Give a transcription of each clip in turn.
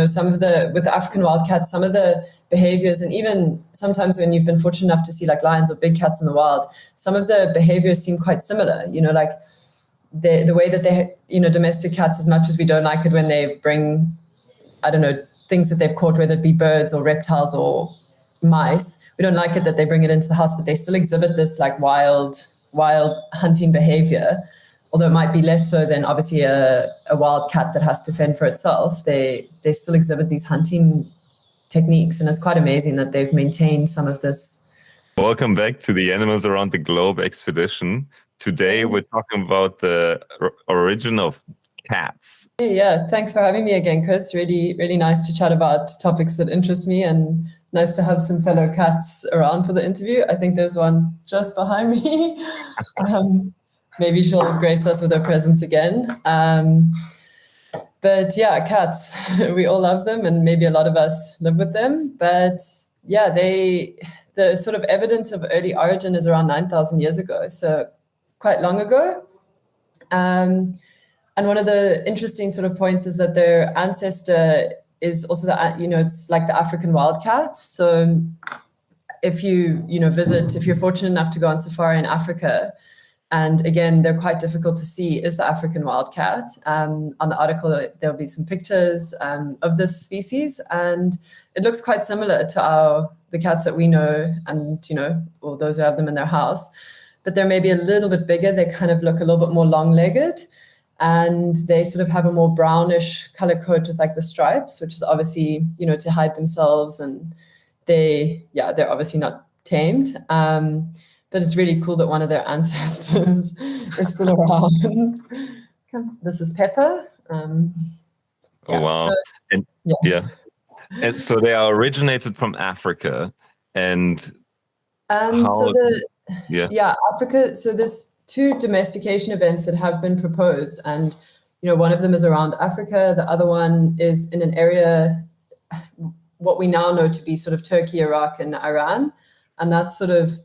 some of with the African wildcat, some of the behaviors, and even sometimes when you've been fortunate enough to see like lions or big cats in the wild, some of the behaviors seem quite similar, like the way that they, domestic cats, as much as we don't like it when they bring, I don't know, things that they've caught, whether it be birds or reptiles or mice, we don't like it that they bring it into the house, but they still exhibit this like wild hunting behavior. Although it might be less so than obviously a wild cat that has to fend for itself, they still exhibit these hunting techniques, and it's quite amazing that they've maintained some of this. Welcome back to the Animals Around the Globe expedition. Today we're talking about the origin of cats. Yeah, thanks for having me again, Chris. Really, really nice to chat about topics that interest me, and nice to have some fellow cats around for the interview. I think there's one just behind me. Maybe she'll grace us with her presence again. But yeah, cats, we all love them, and maybe a lot of us live with them. But yeah, the sort of evidence of early origin is around 9,000 years ago, so quite long ago. And one of the interesting sort of points is that their ancestor is also it's like the African wildcat. So if you visit, if you're fortunate enough to go on safari in Africa, and again, they're quite difficult to see, is the African wildcat. On the article, there'll be some pictures of this species, and it looks quite similar to the cats that we know, and or those who have them in their house. But they're maybe a little bit bigger. They kind of look a little bit more long-legged, and they sort of have a more brownish color coat with like the stripes, which is obviously to hide themselves, and they're obviously not tamed. But it's really cool that one of their ancestors is still around. This is Pepper. Oh, wow. So, and so they are originated from Africa. And Africa. So there's two domestication events that have been proposed. And, one of them is around Africa. The other one is in an area, what we now know to be sort of Turkey, Iraq, and Iran. And that's sort of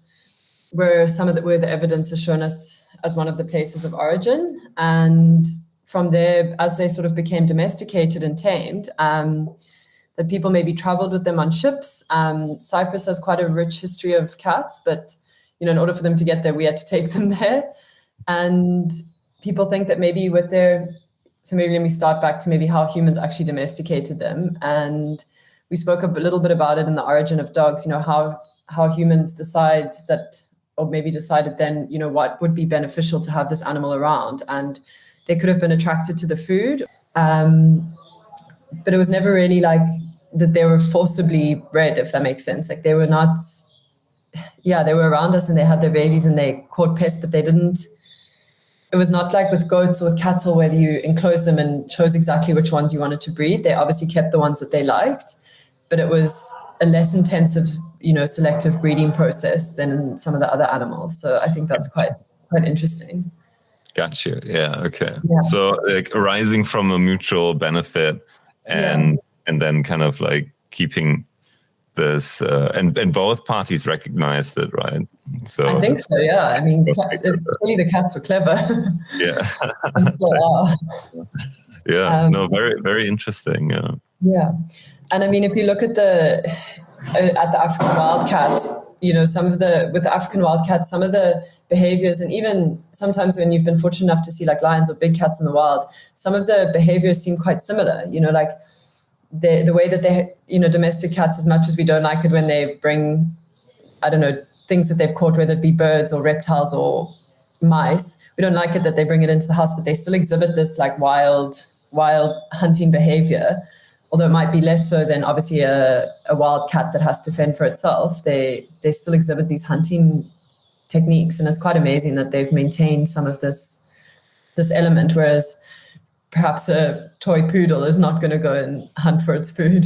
where the evidence has shown us as one of the places of origin. And from there, as they sort of became domesticated and tamed, that people maybe traveled with them on ships. Cyprus has quite a rich history of cats, but in order for them to get there, we had to take them there. And people think that maybe so maybe let me start back to maybe how humans actually domesticated them. And we spoke a little bit about it in the origin of dogs, how humans decided then, what would be beneficial to have this animal around. And they could have been attracted to the food. But it was never really like that they were forcibly bred, if that makes sense. Like they were not, they were around us and they had their babies and they caught pests, but it was not like with goats or with cattle where you enclosed them and chose exactly which ones you wanted to breed. They obviously kept the ones that they liked, but it was a less intensive selective breeding process than in some of the other animals. So I think that's quite interesting. Gotcha. Yeah. Okay. Yeah. So like arising from a mutual benefit and then kind of like keeping this and both parties recognized it, right? So I think so. Yeah. I mean, clearly the cats were clever. Yeah. And still are. Yeah. No. Very, very interesting. Yeah. Yeah. And I mean, if you look at the African wildcat, with the African wildcat, some of the behaviors, and even sometimes when you've been fortunate enough to see like lions or big cats in the wild, some of the behaviors seem quite similar, like the way that they, domestic cats, as much as we don't like it when they bring, I don't know, things that they've caught, whether it be birds or reptiles or mice, we don't like it that they bring it into the house, but they still exhibit this like wild hunting behavior. Although it might be less so than obviously a wild cat that has to fend for itself, they still exhibit these hunting techniques, and it's quite amazing that they've maintained some of this element, whereas perhaps a toy poodle is not going to go and hunt for its food.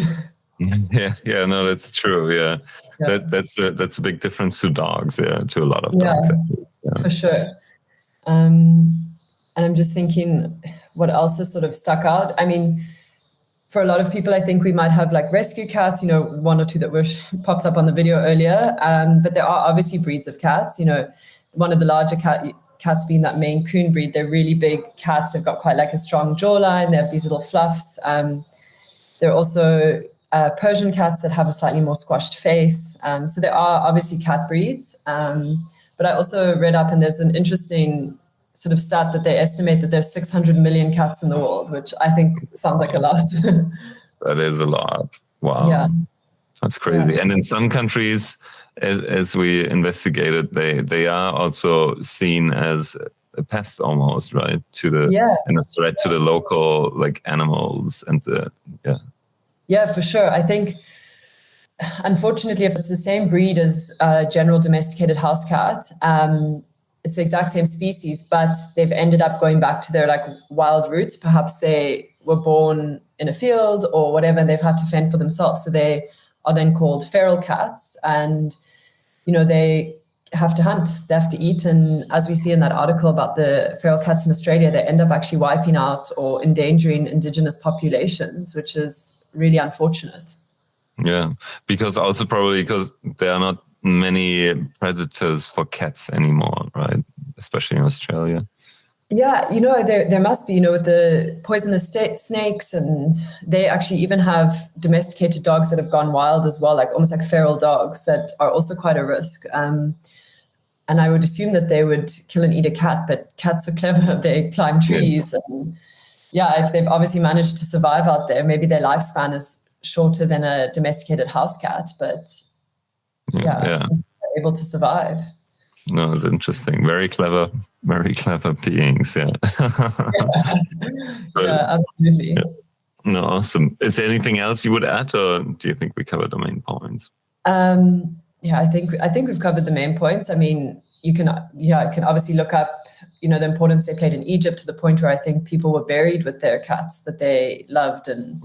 Yeah, no, that's true. Yeah, that's a big difference to dogs. Yeah, to a lot of dogs. For sure. And I'm just thinking, what else has sort of stuck out? I mean, for a lot of people, I think we might have like rescue cats, one or two that were popped up on the video earlier. But there are obviously breeds of cats, one of the larger cats being that Maine Coon breed. They're really big cats. They've got quite like a strong jawline. They have these little fluffs. There are also Persian cats that have a slightly more squashed face. So there are obviously cat breeds. But I also read up, and there's an interesting sort of stat that they estimate that there's 600 million cats in the world, which I think sounds like a lot. That is a lot. Wow. Yeah. That's crazy. Yeah. And in some countries, as we investigated, they are also seen as a pest almost, right? And a threat to the local like animals and Yeah, for sure. I think, unfortunately, if it's the same breed as a general domesticated house cat, it's the exact same species, but they've ended up going back to their like wild roots. Perhaps they were born in a field or whatever, and they've had to fend for themselves. So they are then called feral cats, and they have to hunt, they have to eat. And as we see in that article about the feral cats in Australia, they end up actually wiping out or endangering indigenous populations, which is really unfortunate. Yeah, because there are not many predators for cats anymore, right? Especially in Australia. Yeah, there must be, with the poisonous snakes, and they actually even have domesticated dogs that have gone wild as well, like almost like feral dogs that are also quite a risk. And I would assume that they would kill and eat a cat, but cats are clever. They climb trees. Yeah. And if they've obviously managed to survive out there, maybe their lifespan is shorter than a domesticated house cat, but they're able to survive. No, it's interesting. Very clever beings. Yeah. Yeah, absolutely. Yeah. No, awesome. Is there anything else you would add, or do you think we covered the main points? I think we've covered the main points. I mean, you can obviously look up, the importance they played in Egypt, to the point where I think people were buried with their cats that they loved and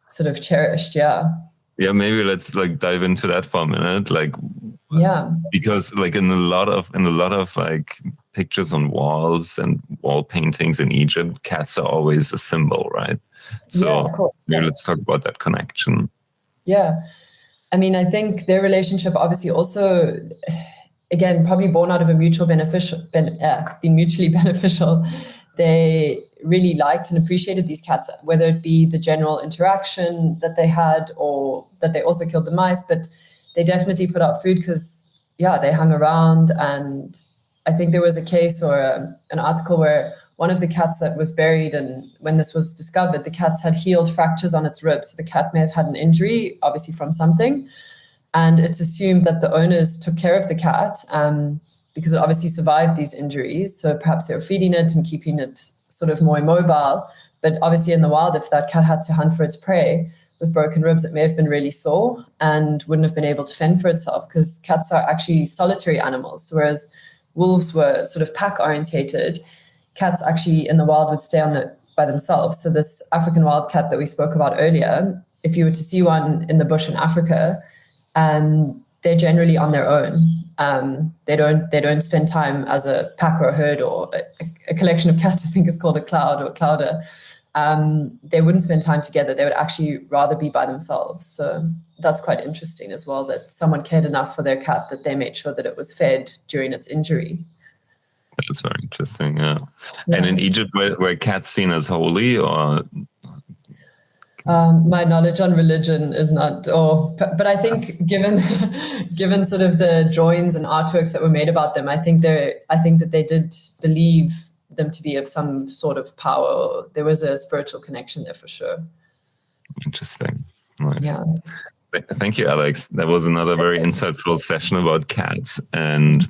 sort of cherished. Yeah. Yeah, maybe let's dive into that for a minute. Because in a lot of like pictures on walls and wall paintings in Egypt, cats are always a symbol, right? So of course, maybe let's talk about that connection. Yeah. I mean, I think their relationship obviously also, again, probably born out of a being mutually beneficial. They really liked and appreciated these cats, whether it be the general interaction that they had or that they also killed the mice, but they definitely put out food because, they hung around. And I think there was a case or an article where one of the cats that was buried, and when this was discovered, the cats had healed fractures on its ribs. So the cat may have had an injury, obviously from something. And it's assumed that the owners took care of the cat because it obviously survived these injuries. So perhaps they were feeding it and keeping it sort of more immobile. But obviously in the wild, if that cat had to hunt for its prey with broken ribs, it may have been really sore and wouldn't have been able to fend for itself, because cats are actually solitary animals. So whereas wolves were sort of pack orientated, cats actually in the wild would stay by themselves. So this African wildcat that we spoke about earlier, if you were to see one in the bush in Africa, they're generally on their own. They don't spend time as a pack or a herd or a collection of cats. I think is called a cloud or a clouder. They wouldn't spend time together. They would actually rather be by themselves. So that's quite interesting as well, that someone cared enough for their cat that they made sure that it was fed during its injury. That's very interesting. Yeah. And in Egypt, were cats seen as holy, or? My knowledge on religion is not, but I think given sort of the drawings and artworks that were made about them, I think that they did believe them to be of some sort of power. There was a spiritual connection there for sure. Interesting. Nice. Yeah. Thank you, Alex. That was another very insightful session about cats. And